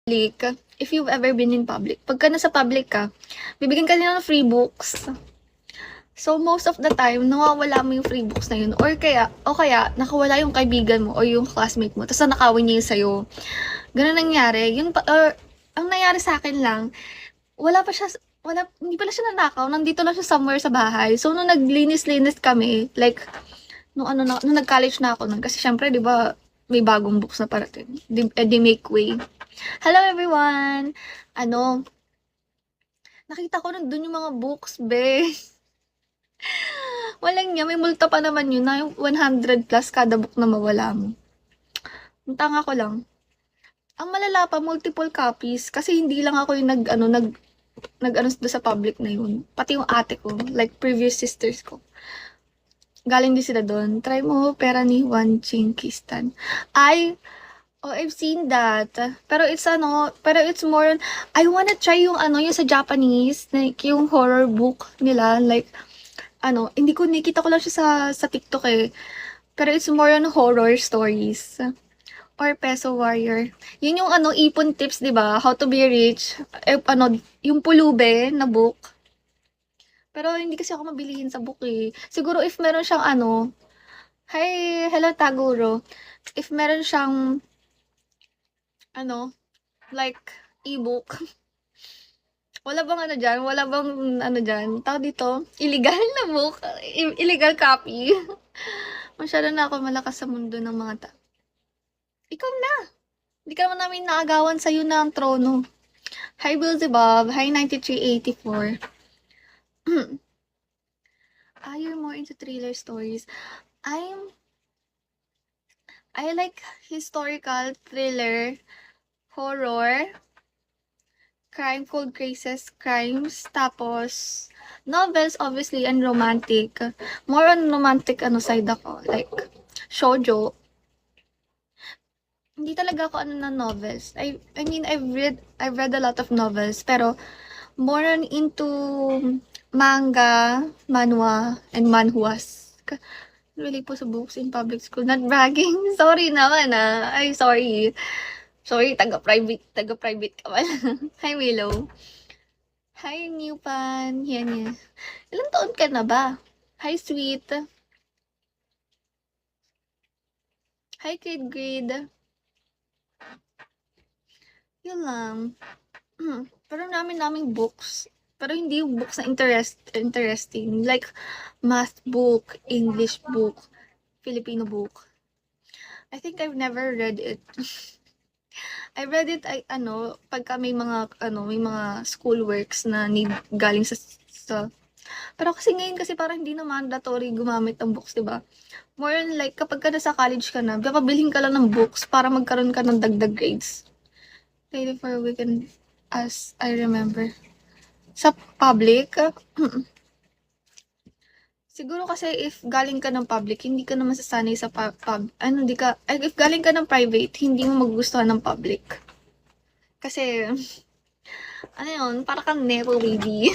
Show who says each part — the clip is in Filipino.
Speaker 1: public, if you've ever been in public, pagka nasa public ka, bibigyan ka nila ng free books. So, most of the time, nawawala mo yung free books na yun. O kaya, nakawala yung kaibigan mo o yung classmate mo, tapos nanakawin niya yung sa'yo. Ganun nangyari. Ang nangyari sa akin lang, hindi pala siya nanakaw, nandito lang siya somewhere sa bahay. So, nung naglinis-linis kami, like, nung nag-college na ako nun, kasi syempre, di ba, may bagong books na parating. Di make way. Hello everyone! Nakita ko nandun yung mga books, be. Walang niya, may multa pa naman yun na yung 100 plus kada book na mawala mo. Ang tanga ko lang. Ang malala pa, multiple copies. Kasi hindi lang ako yung nag-ano sa public na yun. Pati yung ate ko, like previous sisters ko. Galing din sila doon. Try mo, pera ni Juan Chinkistan. I've seen that. Pero it's more on, I wanna try yung yung sa Japanese, like yung horror book nila, like, hindi ko nakita ko lang siya sa TikTok eh. Pero it's more on horror stories. Or Peso Warrior. Yun yung ipon tips, 'di ba? How to be rich. Yung pulube na book. Pero hindi kasi ako mabilihin sa book eh. Siguro if meron siyang hello Taguro. If meron siyang like ebook. Wala bang dyan? Wala bang dyan? Tawag dito? Illegal na book. Illegal copy. Masyado na ako malakas sa mundo ng mga Ikaw na! Hindi ka naman namin naagawan sa'yo na ang trono. Hi, Beelzebub. Hi, 9384. You're more into thriller stories. I like historical, thriller, horror, crime, cold cases, crimes, tapos novels, obviously, and romantic. More on romantic side ako. Like, shoujo. Hindi talaga ako na novels. I mean, I've read a lot of novels, pero more on into manga, manhwa, and manhwas. Really po sa books in public school. Not bragging. Sorry naman Ay, sorry. Sorry, taga-private ka pala. Hi, Willow. Hi, new pan. Yan. Ilang taon ka na ba? Hi, sweet. Hi, kid grade. Yun lang. Pero naming books. Pero hindi yung books na interesting. Like, math book, English book, Filipino book. I think I've never read it. I read it, pagka may mga school works na need galing sa pero kasi ngayon kasi parang hindi na mandatory gumamit ng books, diba? More on like, kapag ka nasa college ka na, papabilhin ka lang ng books para magkaroon ka ng dagdag grades. Lately for a weekend, as I remember. Sa public, siguro kasi if galing ka ng public, hindi ka naman sasanay sa if galing ka ng private, hindi mo magugustuhan ng public. Kasi, para kang nepo baby.